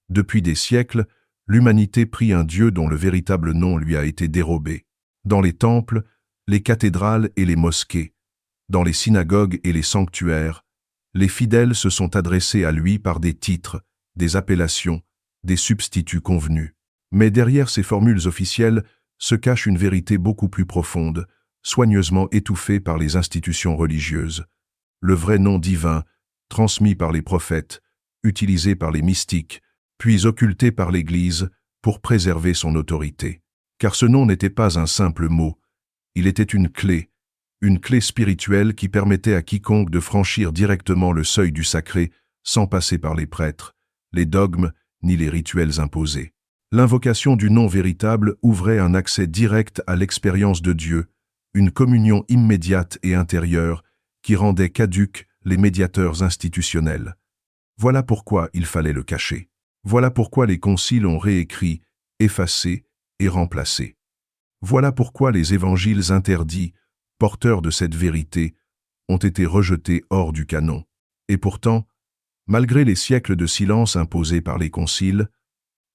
Depuis des siècles, l'humanité prie un Dieu dont le véritable nom lui a été dérobé. Dans les temples, les cathédrales et les mosquées, dans les synagogues et les sanctuaires, les fidèles se sont adressés à lui par des titres, des appellations, des substituts convenus. Mais derrière ces formules officielles se cache une vérité beaucoup plus profonde, soigneusement étouffée par les institutions religieuses. Le vrai nom divin, transmis par les prophètes, utilisé par les mystiques, puis occulté par l'Église pour préserver son autorité. Car ce nom n'était pas un simple mot, il était une clé spirituelle qui permettait à quiconque de franchir directement le seuil du sacré sans passer par les prêtres, les dogmes ni les rituels imposés. L'invocation du nom véritable ouvrait un accès direct à l'expérience de Dieu, une communion immédiate et intérieure qui rendait caduques les médiateurs institutionnels. Voilà pourquoi il fallait le cacher. Voilà pourquoi les conciles ont réécrit, effacé et remplacé. Voilà pourquoi les évangiles interdits, porteurs de cette vérité, ont été rejetés hors du canon. Et pourtant, malgré les siècles de silence imposés par les conciles,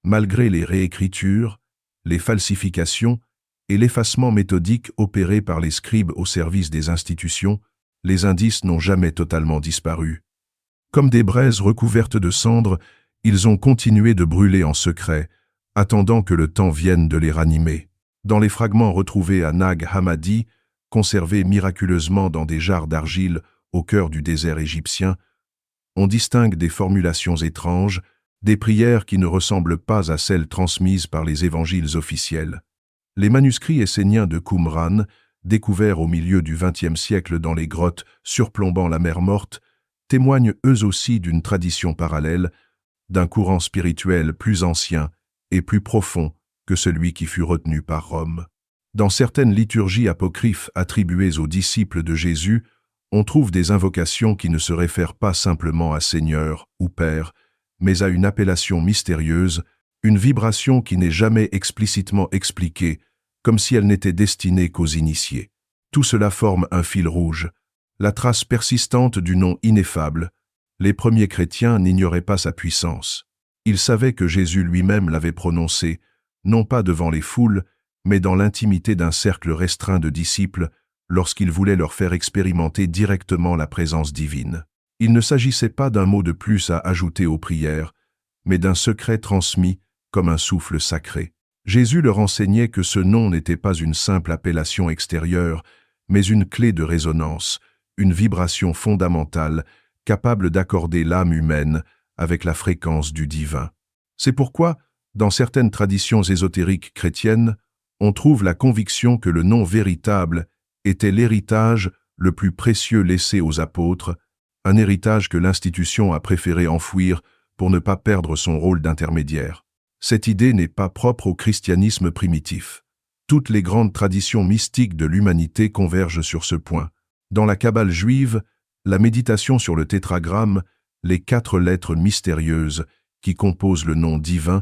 malgré les réécritures, les falsifications et l'effacement méthodique opéré par les scribes au service des institutions, les indices n'ont jamais totalement disparu. Comme des braises recouvertes de cendres, ils ont continué de brûler en secret, attendant que le temps vienne de les ranimer. Dans les fragments retrouvés à Nag Hammadi, conservés miraculeusement dans des jarres d'argile au cœur du désert égyptien, on distingue des formulations étranges, des prières qui ne ressemblent pas à celles transmises par les évangiles officiels. Les manuscrits esséniens de Qumran, découverts au milieu du XXe siècle dans les grottes surplombant la mer Morte, témoignent eux aussi d'une tradition parallèle, d'un courant spirituel plus ancien et plus profond que celui qui fut retenu par Rome. Dans certaines liturgies apocryphes attribuées aux disciples de Jésus, on trouve des invocations qui ne se réfèrent pas simplement à Seigneur ou Père, mais à une appellation mystérieuse, une vibration qui n'est jamais explicitement expliquée, comme si elle n'était destinée qu'aux initiés. Tout cela forme un fil rouge, la trace persistante du nom ineffable. Les premiers chrétiens n'ignoraient pas sa puissance. Ils savaient que Jésus lui-même l'avait prononcé, non pas devant les foules, mais dans l'intimité d'un cercle restreint de disciples, lorsqu'il voulait leur faire expérimenter directement la présence divine. Il ne s'agissait pas d'un mot de plus à ajouter aux prières, mais d'un secret transmis comme un souffle sacré. Jésus leur enseignait que ce nom n'était pas une simple appellation extérieure, mais une clé de résonance, une vibration fondamentale, capable d'accorder l'âme humaine avec la fréquence du divin. C'est pourquoi, dans certaines traditions ésotériques chrétiennes, on trouve la conviction que le nom véritable était l'héritage le plus précieux laissé aux apôtres, un héritage que l'institution a préféré enfouir pour ne pas perdre son rôle d'intermédiaire. Cette idée n'est pas propre au christianisme primitif. Toutes les grandes traditions mystiques de l'humanité convergent sur ce point. Dans la Kabbale juive, la méditation sur le tétragramme, les 4 lettres mystérieuses qui composent le nom divin,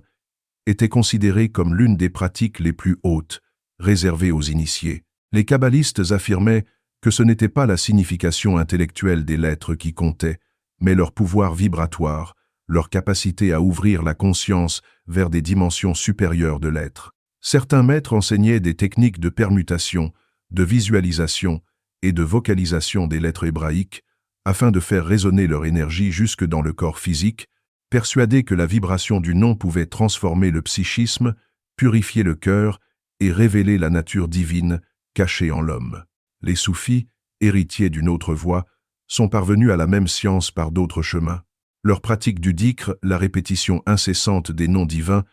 était considérée comme l'une des pratiques les plus hautes, réservées aux initiés. Les kabbalistes affirmaient que ce n'était pas la signification intellectuelle des lettres qui comptait, mais leur pouvoir vibratoire, leur capacité à ouvrir la conscience vers des dimensions supérieures de l'être. Certains maîtres enseignaient des techniques de permutation, de visualisation et de vocalisation des lettres hébraïques, afin de faire résonner leur énergie jusque dans le corps physique, persuadés que la vibration du nom pouvait transformer le psychisme, purifier le cœur et révéler la nature divine cachée en l'homme. Les soufis, héritiers d'une autre voie, sont parvenus à la même science par d'autres chemins. Leur pratique du dhikr, la répétition incessante des noms divins,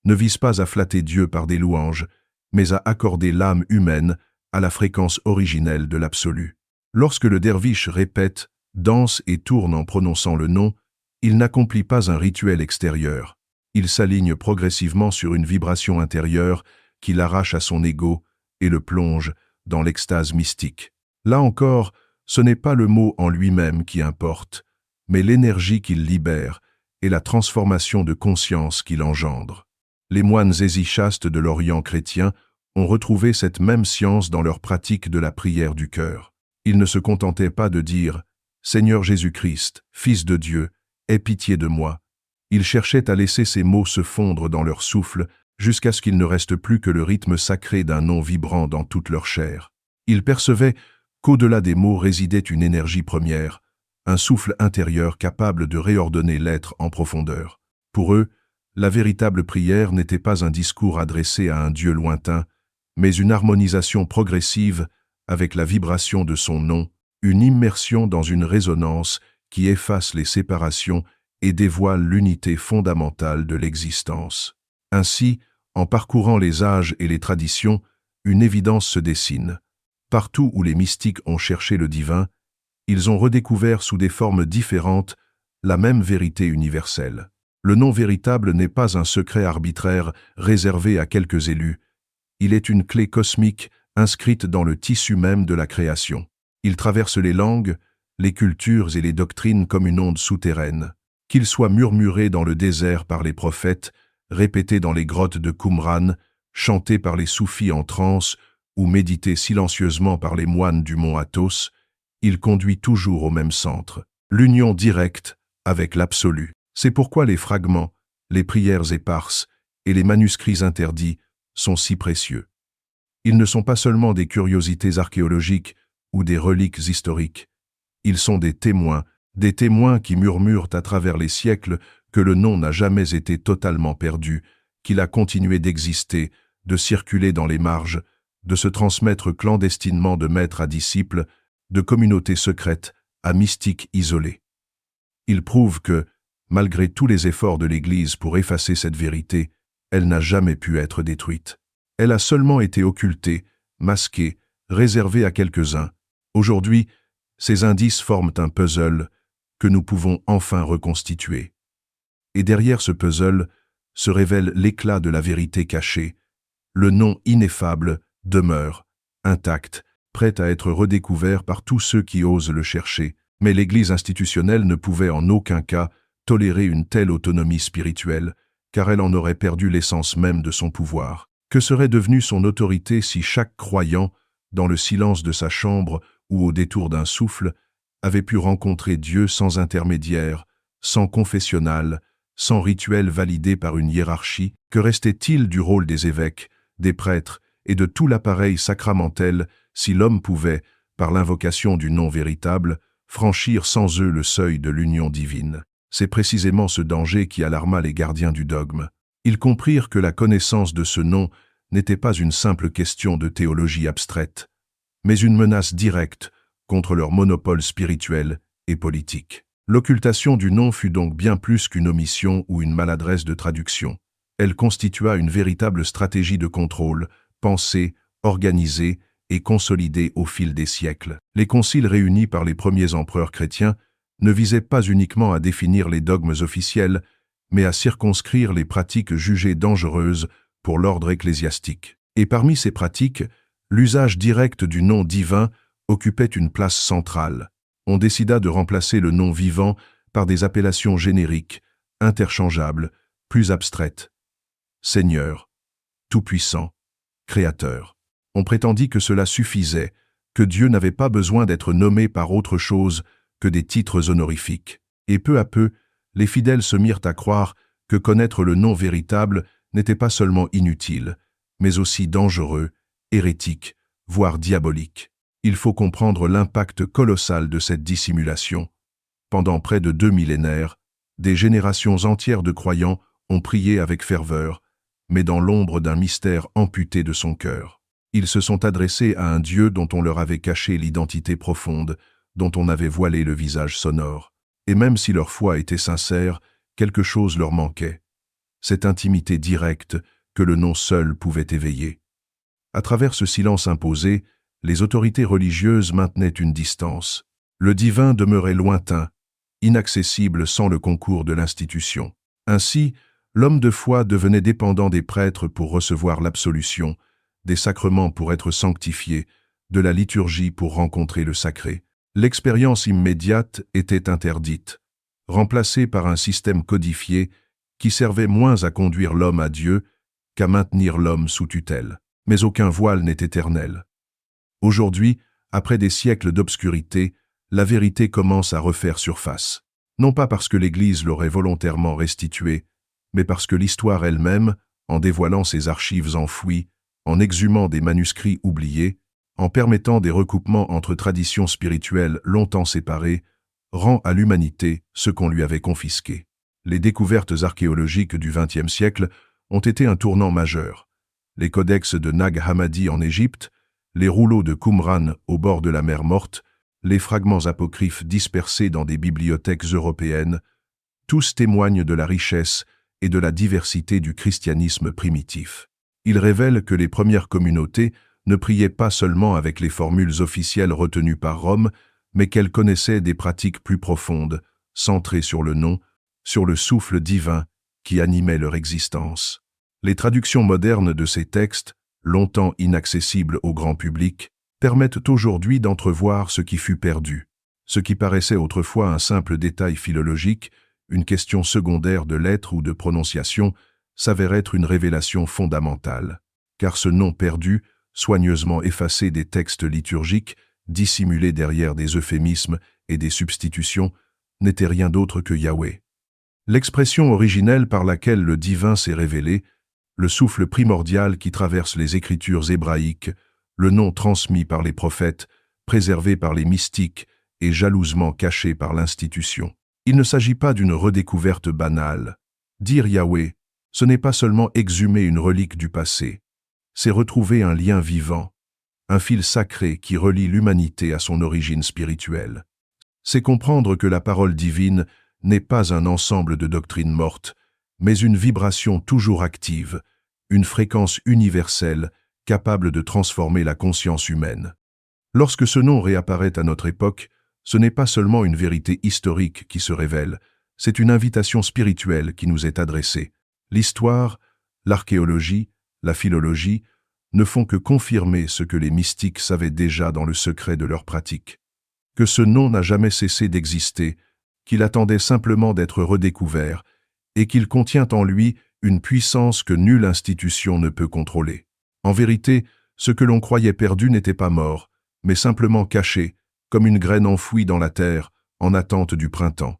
ne vise pas à flatter Dieu par des louanges, mais à accorder l'âme humaine à la fréquence originelle de l'absolu. Lorsque le derviche répète, danse et tourne en prononçant le nom, il n'accomplit pas un rituel extérieur. Il s'aligne progressivement sur une vibration intérieure qui l'arrache à son ego et le plonge dans l'extase mystique. Là encore, ce n'est pas le mot en lui-même qui importe, mais l'énergie qu'il libère et la transformation de conscience qu'il engendre. Les moines hésychastes de l'Orient chrétien ont retrouvé cette même science dans leur pratique de la prière du cœur. Ils ne se contentaient pas de dire « Seigneur Jésus-Christ, Fils de Dieu, aie pitié de moi », Ils cherchaient à laisser ces mots se fondre dans leur souffle, jusqu'à ce qu'il ne reste plus que le rythme sacré d'un nom vibrant dans toute leur chair. Ils percevaient qu'au-delà des mots résidait une énergie première, un souffle intérieur capable de réordonner l'être en profondeur. Pour eux, la véritable prière n'était pas un discours adressé à un Dieu lointain, mais une harmonisation progressive avec la vibration de son nom, une immersion dans une résonance qui efface les séparations et dévoile l'unité fondamentale de l'existence. Ainsi, en parcourant les âges et les traditions, une évidence se dessine. Partout où les mystiques ont cherché le divin, ils ont redécouvert sous des formes différentes la même vérité universelle. Le nom véritable n'est pas un secret arbitraire réservé à quelques élus. Il est une clé cosmique inscrite dans le tissu même de la création. Il traverse les langues, les cultures et les doctrines comme une onde souterraine. Qu'il soit murmuré dans le désert par les prophètes, répété dans les grottes de Qumran, chanté par les soufis en transe ou médité silencieusement par les moines du mont Athos, il conduit toujours au même centre, l'union directe avec l'absolu. C'est pourquoi les fragments, les prières éparses et les manuscrits interdits sont si précieux. Ils ne sont pas seulement des curiosités archéologiques ou des reliques historiques. Ils sont des témoins qui murmurent à travers les siècles que le nom n'a jamais été totalement perdu, qu'il a continué d'exister, de circuler dans les marges, de se transmettre clandestinement de maître à disciple, de communauté secrète à mystique isolé. Ils prouvent que, malgré tous les efforts de l'Église pour effacer cette vérité, elle n'a jamais pu être détruite. Elle a seulement été occultée, masquée, réservée à quelques-uns. Aujourd'hui, ces indices forment un puzzle que nous pouvons enfin reconstituer. Et derrière ce puzzle se révèle l'éclat de la vérité cachée. Le nom ineffable demeure, intact, prêt à être redécouvert par tous ceux qui osent le chercher. Mais l'Église institutionnelle ne pouvait en aucun cas tolérer une telle autonomie spirituelle, car elle en aurait perdu l'essence même de son pouvoir. Que serait devenue son autorité si chaque croyant, dans le silence de sa chambre ou au détour d'un souffle, avait pu rencontrer Dieu sans intermédiaire, sans confessionnal, sans rituel validé par une hiérarchie? Que restait-il du rôle des évêques, des prêtres et de tout l'appareil sacramentel si l'homme pouvait, par l'invocation du nom véritable, franchir sans eux le seuil de l'union divine? C'est précisément ce danger qui alarma les gardiens du dogme. Ils comprirent que la connaissance de ce nom n'était pas une simple question de théologie abstraite, mais une menace directe contre leur monopole spirituel et politique. L'occultation du nom fut donc bien plus qu'une omission ou une maladresse de traduction. Elle constitua une véritable stratégie de contrôle, pensée, organisée et consolidée au fil des siècles. Les conciles réunis par les premiers empereurs chrétiens ne visaient pas uniquement à définir les dogmes officiels, mais à circonscrire les pratiques jugées dangereuses pour l'ordre ecclésiastique. Et parmi ces pratiques, l'usage direct du nom divin occupait une place centrale. On décida de remplacer le nom vivant par des appellations génériques, interchangeables, plus abstraites. Seigneur, Tout-Puissant, Créateur. On prétendit que cela suffisait, que Dieu n'avait pas besoin d'être nommé par autre chose que des titres honorifiques. Et peu à peu, les fidèles se mirent à croire que connaître le nom véritable n'était pas seulement inutile, mais aussi dangereux, hérétique, voire diabolique. Il faut comprendre l'impact colossal de cette dissimulation. Pendant près de 2 millénaires, des générations entières de croyants ont prié avec ferveur, mais dans l'ombre d'un mystère amputé de son cœur. Ils se sont adressés à un Dieu dont on leur avait caché l'identité profonde, dont on avait voilé le visage sonore. Et même si leur foi était sincère, quelque chose leur manquait. Cette intimité directe que le nom seul pouvait éveiller. À travers ce silence imposé, les autorités religieuses maintenaient une distance. Le divin demeurait lointain, inaccessible sans le concours de l'institution. Ainsi, l'homme de foi devenait dépendant des prêtres pour recevoir l'absolution, des sacrements pour être sanctifié, de la liturgie pour rencontrer le sacré. L'expérience immédiate était interdite, remplacée par un système codifié qui servait moins à conduire l'homme à Dieu qu'à maintenir l'homme sous tutelle. Mais aucun voile n'est éternel. Aujourd'hui, après des siècles d'obscurité, la vérité commence à refaire surface. non pas parce que l'Église l'aurait volontairement restitué, mais parce que l'histoire elle-même, en dévoilant ses archives enfouies, en exhumant des manuscrits oubliés, en permettant des recoupements entre traditions spirituelles longtemps séparées, rend à l'humanité ce qu'on lui avait confisqué. Les découvertes archéologiques du XXe siècle ont été un tournant majeur. Les codex de Nag Hammadi en Égypte, les rouleaux de Qumran au bord de la mer Morte, les fragments apocryphes dispersés dans des bibliothèques européennes, tous témoignent de la richesse et de la diversité du christianisme primitif. Ils révèlent que les premières communautés ne priaient pas seulement avec les formules officielles retenues par Rome, mais qu'elles connaissaient des pratiques plus profondes, centrées sur le nom, sur le souffle divin qui animait leur existence. Les traductions modernes de ces textes, longtemps inaccessibles au grand public, permettent aujourd'hui d'entrevoir ce qui fut perdu. Ce qui paraissait autrefois un simple détail philologique, une question secondaire de lettres ou de prononciation, s'avère être une révélation fondamentale. Car ce nom perdu, soigneusement effacé des textes liturgiques, dissimulé derrière des euphémismes et des substitutions, n'était rien d'autre que Yahweh. L'expression originelle par laquelle le divin s'est révélé, le souffle primordial qui traverse les écritures hébraïques, le nom transmis par les prophètes, préservé par les mystiques et jalousement caché par l'institution. Il ne s'agit pas d'une redécouverte banale. Dire Yahweh, ce n'est pas seulement exhumer une relique du passé, c'est retrouver un lien vivant, un fil sacré qui relie l'humanité à son origine spirituelle. C'est comprendre que la parole divine n'est pas un ensemble de doctrines mortes, mais une vibration toujours active, une fréquence universelle capable de transformer la conscience humaine. Lorsque ce nom réapparaît à notre époque, ce n'est pas seulement une vérité historique qui se révèle, c'est une invitation spirituelle qui nous est adressée. L'histoire, l'archéologie, la philologie ne font que confirmer ce que les mystiques savaient déjà dans le secret de leur pratique. Que ce nom n'a jamais cessé d'exister, qu'il attendait simplement d'être redécouvert, et qu'il contient en lui une puissance que nulle institution ne peut contrôler. En vérité, ce que l'on croyait perdu n'était pas mort, mais simplement caché, comme une graine enfouie dans la terre, en attente du printemps.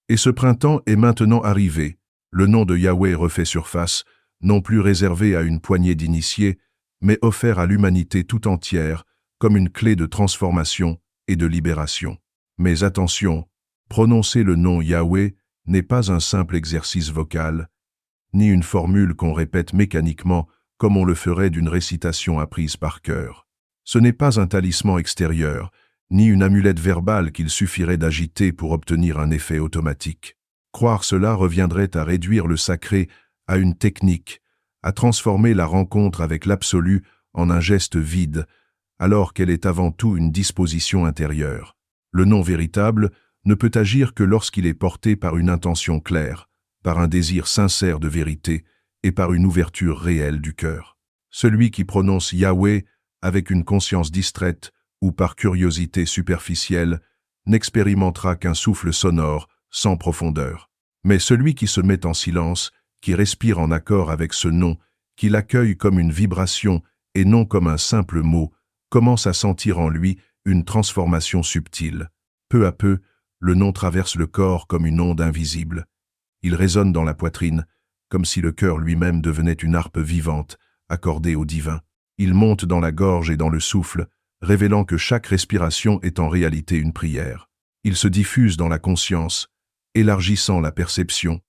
Et ce printemps est maintenant arrivé. Le nom de Yahweh refait surface, non plus réservé à une poignée d'initiés, mais offert à l'humanité tout entière, comme une clé de transformation et de libération. Mais attention, prononcer le nom Yahweh n'est pas un simple exercice vocal, ni une formule qu'on répète mécaniquement comme on le ferait d'une récitation apprise par cœur. Ce n'est pas un talisman extérieur, ni une amulette verbale qu'il suffirait d'agiter pour obtenir un effet automatique. Croire cela reviendrait à réduire le sacré à une technique, à transformer la rencontre avec l'absolu en un geste vide, alors qu'elle est avant tout une disposition intérieure. Le nom véritable ne peut agir que lorsqu'il est porté par une intention claire, par un désir sincère de vérité et par une ouverture réelle du cœur. Celui qui prononce Yahweh avec une conscience distraite ou par curiosité superficielle n'expérimentera qu'un souffle sonore sans profondeur. Mais celui qui se met en silence, qui respire en accord avec ce nom, qui l'accueille comme une vibration et non comme un simple mot, commence à sentir en lui une transformation subtile. Peu à peu, le nom traverse le corps comme une onde invisible. Il résonne dans la poitrine, comme si le cœur lui-même devenait une harpe vivante, accordée au divin. Il monte dans la gorge et dans le souffle, révélant que chaque respiration est en réalité une prière. Il se diffuse dans la conscience, élargissant la perception,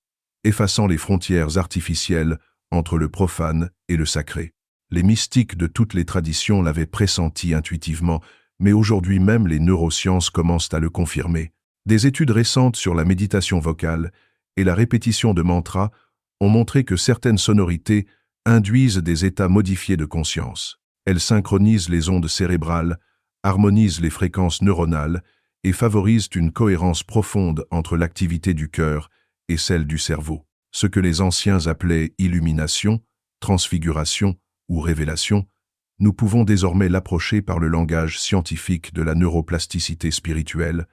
effaçant les frontières artificielles entre le profane et le sacré. Les mystiques de toutes les traditions l'avaient pressenti intuitivement, mais aujourd'hui même les neurosciences commencent à le confirmer. Des études récentes sur la méditation vocale et la répétition de mantras ont montré que certaines sonorités induisent des états modifiés de conscience. Elles synchronisent les ondes cérébrales, harmonisent les fréquences neuronales et favorisent une cohérence profonde entre l'activité du cœur et celle du cerveau. Ce que les anciens appelaient illumination, transfiguration ou révélation, nous pouvons désormais l'approcher par le langage scientifique de la neuroplasticité spirituelle,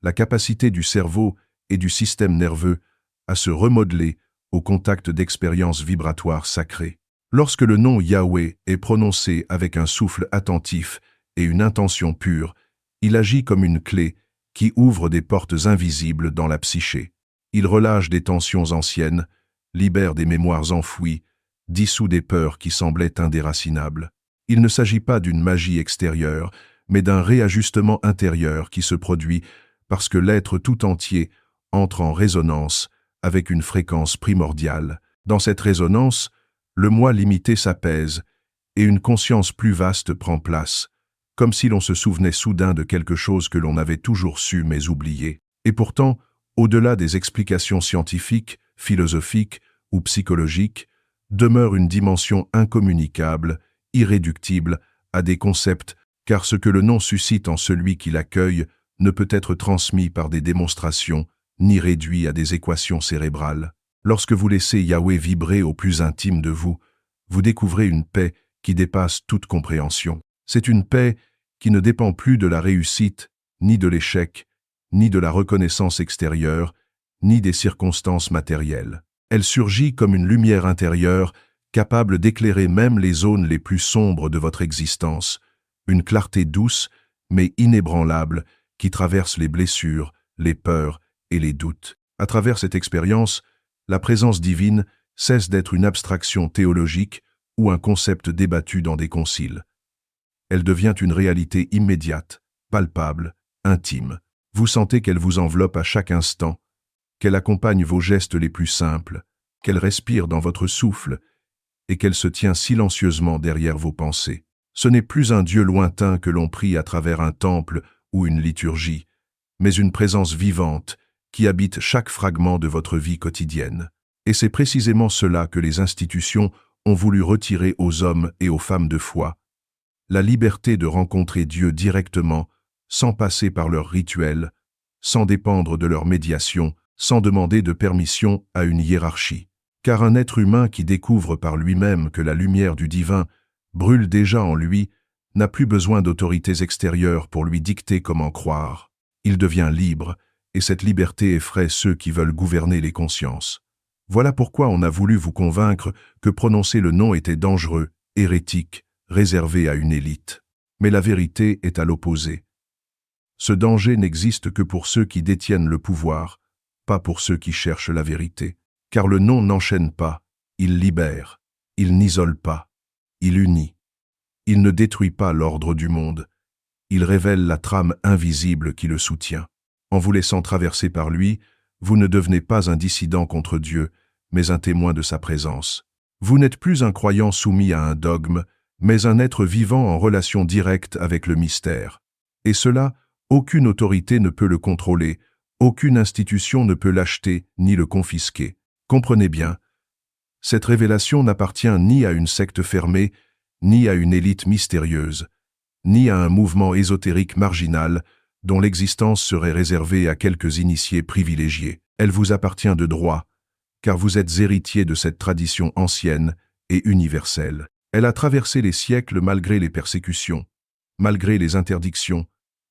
la capacité du cerveau et du système nerveux à se remodeler au contact d'expériences vibratoires sacrées. Lorsque le nom Yahweh est prononcé avec un souffle attentif et une intention pure, il agit comme une clé qui ouvre des portes invisibles dans la psyché. Il relâche des tensions anciennes, libère des mémoires enfouies, dissout des peurs qui semblaient indéracinables. Il ne s'agit pas d'une magie extérieure, mais d'un réajustement intérieur qui se produit parce que l'être tout entier entre en résonance avec une fréquence primordiale. Dans cette résonance, le moi limité s'apaise et une conscience plus vaste prend place, comme si l'on se souvenait soudain de quelque chose que l'on avait toujours su mais oublié. Et pourtant, au-delà des explications scientifiques, philosophiques ou psychologiques, demeure une dimension incommunicable, irréductible à des concepts, car ce que le non suscite en celui qui l'accueille ne peut être transmis par des démonstrations, ni réduit à des équations cérébrales. Lorsque vous laissez Yahweh vibrer au plus intime de vous, vous découvrez une paix qui dépasse toute compréhension. C'est une paix qui ne dépend plus de la réussite, ni de l'échec, ni de la reconnaissance extérieure, ni des circonstances matérielles. Elle surgit comme une lumière intérieure, capable d'éclairer même les zones les plus sombres de votre existence, une clarté douce, mais inébranlable, qui traverse les blessures, les peurs et les doutes. À travers cette expérience, la présence divine cesse d'être une abstraction théologique ou un concept débattu dans des conciles. Elle devient une réalité immédiate, palpable, intime. Vous sentez qu'elle vous enveloppe à chaque instant, qu'elle accompagne vos gestes les plus simples, qu'elle respire dans votre souffle et qu'elle se tient silencieusement derrière vos pensées. Ce n'est plus un Dieu lointain que l'on prie à travers un temple ou une liturgie, mais une présence vivante qui habite chaque fragment de votre vie quotidienne. Et c'est précisément cela que les institutions ont voulu retirer aux hommes et aux femmes de foi, la liberté de rencontrer Dieu directement, sans passer par leurs rituels, sans dépendre de leur médiation, sans demander de permission à une hiérarchie. Car un être humain qui découvre par lui-même que la lumière du divin brûle déjà en lui n'a plus besoin d'autorités extérieures pour lui dicter comment croire. Il devient libre, et cette liberté effraie ceux qui veulent gouverner les consciences. Voilà pourquoi on a voulu vous convaincre que prononcer le nom était dangereux, hérétique, réservé à une élite. Mais la vérité est à l'opposé. Ce danger n'existe que pour ceux qui détiennent le pouvoir, pas pour ceux qui cherchent la vérité. Car le non n'enchaîne pas, il libère, il n'isole pas, il unit. Il ne détruit pas l'ordre du monde, il révèle la trame invisible qui le soutient. En vous laissant traverser par lui, vous ne devenez pas un dissident contre Dieu, mais un témoin de sa présence. Vous n'êtes plus un croyant soumis à un dogme, mais un être vivant en relation directe avec le mystère. Et cela, aucune autorité ne peut le contrôler, aucune institution ne peut l'acheter ni le confisquer. Comprenez bien, cette révélation n'appartient ni à une secte fermée, ni à une élite mystérieuse, ni à un mouvement ésotérique marginal dont l'existence serait réservée à quelques initiés privilégiés. Elle vous appartient de droit, car vous êtes héritier de cette tradition ancienne et universelle. Elle a traversé les siècles malgré les persécutions, malgré les interdictions,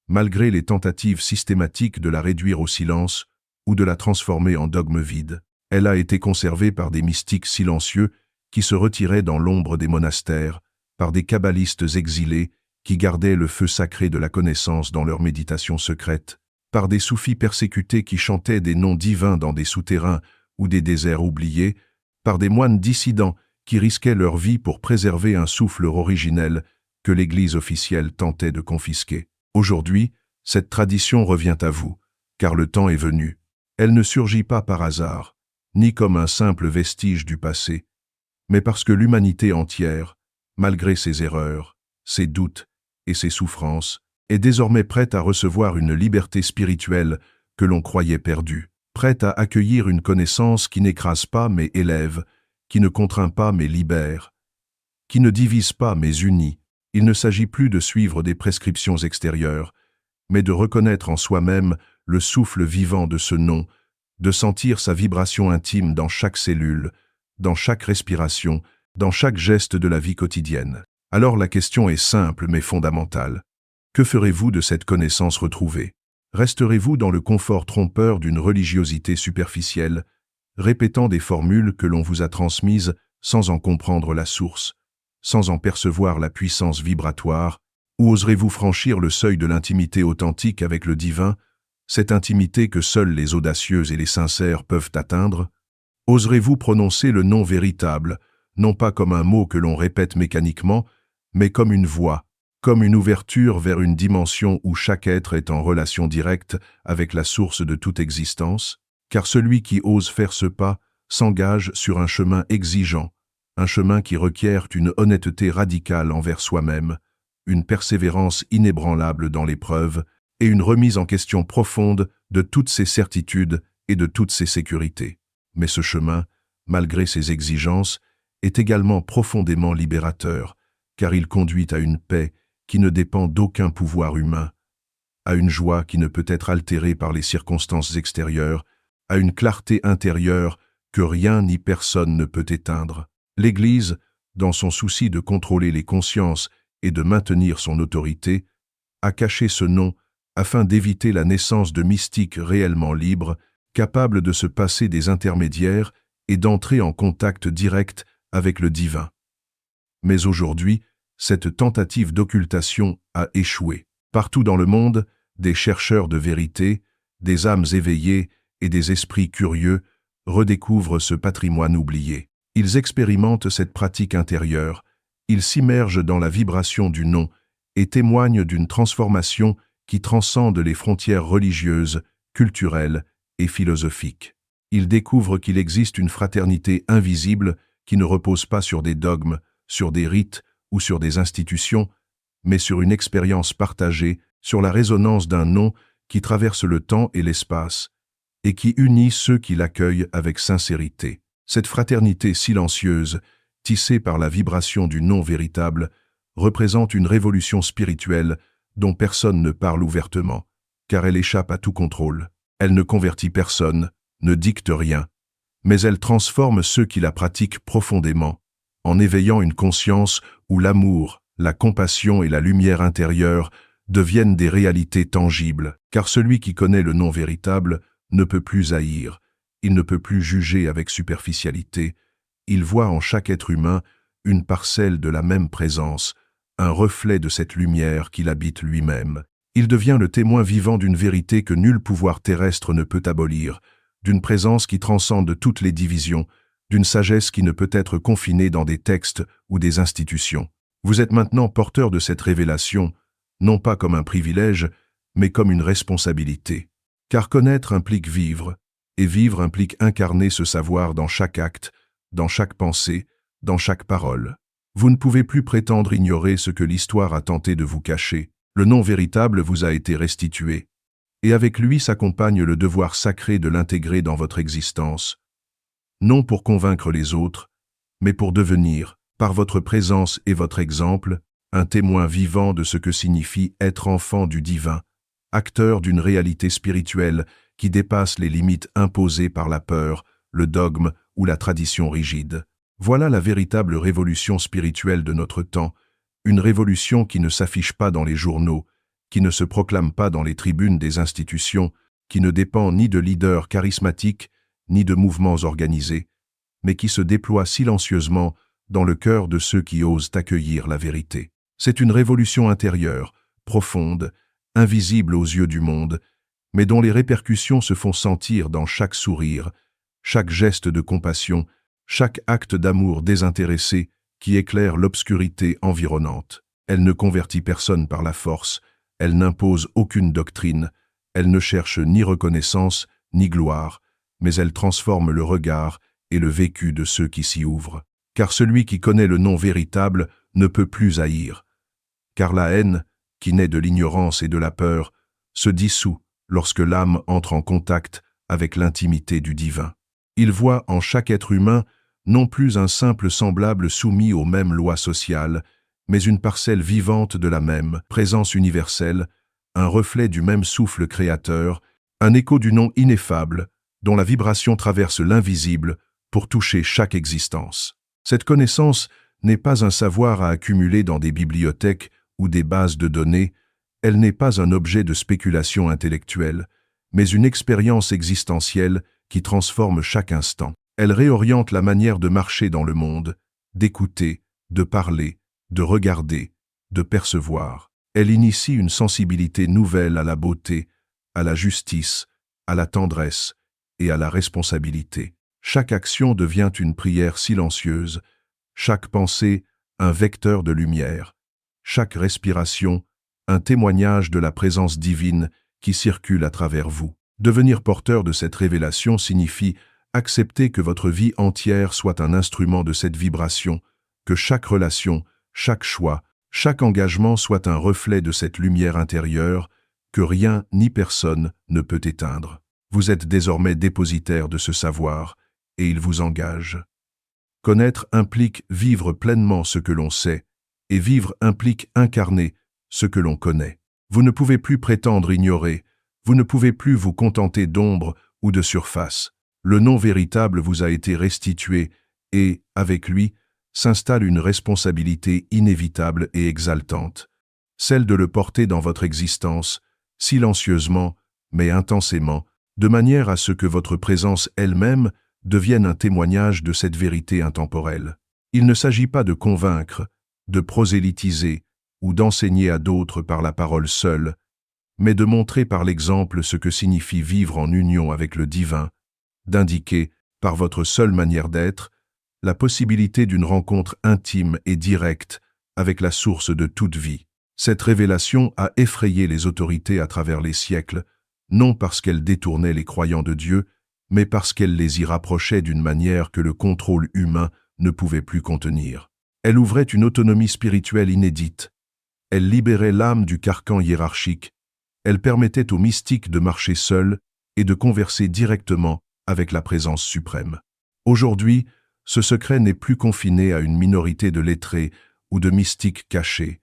malgré les tentatives systématiques de la réduire au silence ou de la transformer en dogme vide. Elle a été conservée par des mystiques silencieux qui se retiraient dans l'ombre des monastères, par des kabbalistes exilés qui gardaient le feu sacré de la connaissance dans leurs méditations secrètes, par des soufis persécutés qui chantaient des noms divins dans des souterrains ou des déserts oubliés, par des moines dissidents qui risquaient leur vie pour préserver un souffle originel que l'Église officielle tentait de confisquer. Aujourd'hui, cette tradition revient à vous, car le temps est venu. Elle ne surgit pas par hasard, ni comme un simple vestige du passé, mais parce que l'humanité entière, malgré ses erreurs, ses doutes et ses souffrances, est désormais prête à recevoir une liberté spirituelle que l'on croyait perdue, prête à accueillir une connaissance qui n'écrase pas mais élève, qui ne contraint pas mais libère, qui ne divise pas mais unit. Il ne s'agit plus de suivre des prescriptions extérieures, mais de reconnaître en soi-même le souffle vivant de ce nom, de sentir sa vibration intime dans chaque cellule, dans chaque respiration, dans chaque geste de la vie quotidienne. Alors la question est simple mais fondamentale. Que ferez-vous de cette connaissance retrouvée? Resterez-vous dans le confort trompeur d'une religiosité superficielle, répétant des formules que l'on vous a transmises sans en comprendre la source, sans en percevoir la puissance vibratoire, ou oserez-vous franchir le seuil de l'intimité authentique avec le divin cette intimité que seuls les audacieux et les sincères peuvent atteindre? Oserez-vous prononcer le nom véritable, non pas comme un mot que l'on répète mécaniquement, mais comme une voix, comme une ouverture vers une dimension où chaque être est en relation directe avec la source de toute existence? Car celui qui ose faire ce pas s'engage sur un chemin exigeant, un chemin qui requiert une honnêteté radicale envers soi-même, une persévérance inébranlable dans l'épreuve et une remise en question profonde de toutes ses certitudes et de toutes ses sécurités. Mais ce chemin, malgré ses exigences, est également profondément libérateur, car il conduit à une paix qui ne dépend d'aucun pouvoir humain, à une joie qui ne peut être altérée par les circonstances extérieures, à une clarté intérieure que rien ni personne ne peut éteindre. L'Église, dans son souci de contrôler les consciences et de maintenir son autorité, a caché ce nom afin d'éviter la naissance de mystiques réellement libres, capables de se passer des intermédiaires et d'entrer en contact direct avec le divin. Mais aujourd'hui, cette tentative d'occultation a échoué. Partout dans le monde, des chercheurs de vérité, des âmes éveillées et des esprits curieux redécouvrent ce patrimoine oublié. Ils expérimentent cette pratique intérieure, ils s'immergent dans la vibration du nom et témoignent d'une transformation qui transcende les frontières religieuses, culturelles et philosophiques. Ils découvrent qu'il existe une fraternité invisible qui ne repose pas sur des dogmes, sur des rites ou sur des institutions, mais sur une expérience partagée, sur la résonance d'un nom qui traverse le temps et l'espace, et qui unit ceux qui l'accueillent avec sincérité. Cette fraternité silencieuse, tissée par la vibration du nom véritable, représente une révolution spirituelle dont personne ne parle ouvertement, car elle échappe à tout contrôle. Elle ne convertit personne, ne dicte rien, mais elle transforme ceux qui la pratiquent profondément, en éveillant une conscience où l'amour, la compassion et la lumière intérieure deviennent des réalités tangibles, car celui qui connaît le nom véritable ne peut plus haïr, il ne peut plus juger avec superficialité, il voit en chaque être humain une parcelle de la même présence, un reflet de cette lumière qu'il habite lui-même. Il devient le témoin vivant d'une vérité que nul pouvoir terrestre ne peut abolir, d'une présence qui transcende toutes les divisions, d'une sagesse qui ne peut être confinée dans des textes ou des institutions. Vous êtes maintenant porteur de cette révélation, non pas comme un privilège, mais comme une responsabilité. Car connaître implique vivre, et vivre implique incarner ce savoir dans chaque acte, dans chaque pensée, dans chaque parole. Vous ne pouvez plus prétendre ignorer ce que l'histoire a tenté de vous cacher. Le nom véritable vous a été restitué, et avec lui s'accompagne le devoir sacré de l'intégrer dans votre existence, non pour convaincre les autres, mais pour devenir, par votre présence et votre exemple, un témoin vivant de ce que signifie être enfant du divin, acteur d'une réalité spirituelle qui dépasse les limites imposées par la peur, le dogme ou la tradition rigide. Voilà la véritable révolution spirituelle de notre temps, une révolution qui ne s'affiche pas dans les journaux, qui ne se proclame pas dans les tribunes des institutions, qui ne dépend ni de leaders charismatiques, ni de mouvements organisés, mais qui se déploie silencieusement dans le cœur de ceux qui osent accueillir la vérité. C'est une révolution intérieure, profonde, invisible aux yeux du monde, mais dont les répercussions se font sentir dans chaque sourire, chaque geste de compassion, chaque acte d'amour désintéressé qui éclaire l'obscurité environnante. Elle ne convertit personne par la force, elle n'impose aucune doctrine, elle ne cherche ni reconnaissance ni gloire, mais elle transforme le regard et le vécu de ceux qui s'y ouvrent. Car celui qui connaît le nom véritable ne peut plus haïr. Car la haine, qui naît de l'ignorance et de la peur, se dissout lorsque l'âme entre en contact avec l'intimité du divin. Il voit en chaque être humain non plus un simple semblable soumis aux mêmes lois sociales, mais une parcelle vivante de la même présence universelle, un reflet du même souffle créateur, un écho du nom ineffable, dont la vibration traverse l'invisible pour toucher chaque existence. Cette connaissance n'est pas un savoir à accumuler dans des bibliothèques ou des bases de données, elle n'est pas un objet de spéculation intellectuelle, mais une expérience existentielle qui transforme chaque instant. Elle réoriente la manière de marcher dans le monde, d'écouter, de parler, de regarder, de percevoir. Elle initie une sensibilité nouvelle à la beauté, à la justice, à la tendresse et à la responsabilité. Chaque action devient une prière silencieuse, chaque pensée un vecteur de lumière, chaque respiration un témoignage de la présence divine qui circule à travers vous. Devenir porteur de cette révélation signifie accepter que votre vie entière soit un instrument de cette vibration, que chaque relation, chaque choix, chaque engagement soit un reflet de cette lumière intérieure que rien ni personne ne peut éteindre. Vous êtes désormais dépositaire de ce savoir, et il vous engage. Connaître implique vivre pleinement ce que l'on sait, et vivre implique incarner ce que l'on connaît. Vous ne pouvez plus prétendre ignorer, vous ne pouvez plus vous contenter d'ombre ou de surface. Le non véritable vous a été restitué, et, avec lui, s'installe une responsabilité inévitable et exaltante, celle de le porter dans votre existence, silencieusement, mais intensément, de manière à ce que votre présence elle-même devienne un témoignage de cette vérité intemporelle. Il ne s'agit pas de convaincre, de prosélytiser ou d'enseigner à d'autres par la parole seule, mais de montrer par l'exemple ce que signifie vivre en union avec le divin, d'indiquer, par votre seule manière d'être, la possibilité d'une rencontre intime et directe avec la source de toute vie. Cette révélation a effrayé les autorités à travers les siècles, non parce qu'elle détournait les croyants de Dieu, mais parce qu'elle les y rapprochait d'une manière que le contrôle humain ne pouvait plus contenir. Elle ouvrait une autonomie spirituelle inédite. Elle libérait l'âme du carcan hiérarchique. Elle permettait aux mystiques de marcher seuls et de converser directement avec la présence suprême. Aujourd'hui, ce secret n'est plus confiné à une minorité de lettrés ou de mystiques cachés.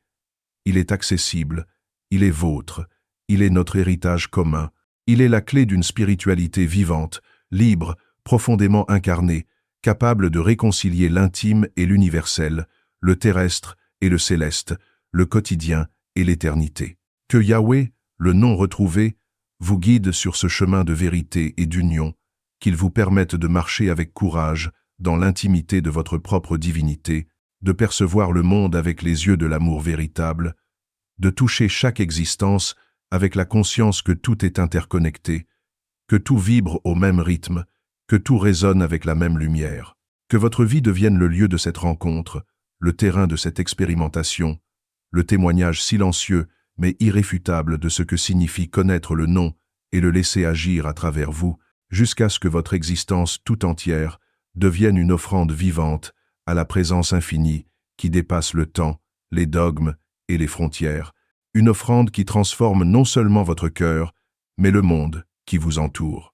Il est accessible, il est vôtre, il est notre héritage commun, il est la clé d'une spiritualité vivante, libre, profondément incarnée, capable de réconcilier l'intime et l'universel, le terrestre et le céleste, le quotidien et l'éternité. Que Yahweh, le nom retrouvé, vous guide sur ce chemin de vérité et d'union, qu'il vous permette de marcher avec courage dans l'intimité de votre propre divinité, de percevoir le monde avec les yeux de l'amour véritable, de toucher chaque existence avec la conscience que tout est interconnecté, que tout vibre au même rythme, que tout résonne avec la même lumière. Que votre vie devienne le lieu de cette rencontre, le terrain de cette expérimentation, le témoignage silencieux mais irréfutable de ce que signifie connaître le nom et le laisser agir à travers vous, jusqu'à ce que votre existence tout entière devienne une offrande vivante à la présence infinie qui dépasse le temps, les dogmes et les frontières, une offrande qui transforme non seulement votre cœur, mais le monde qui vous entoure.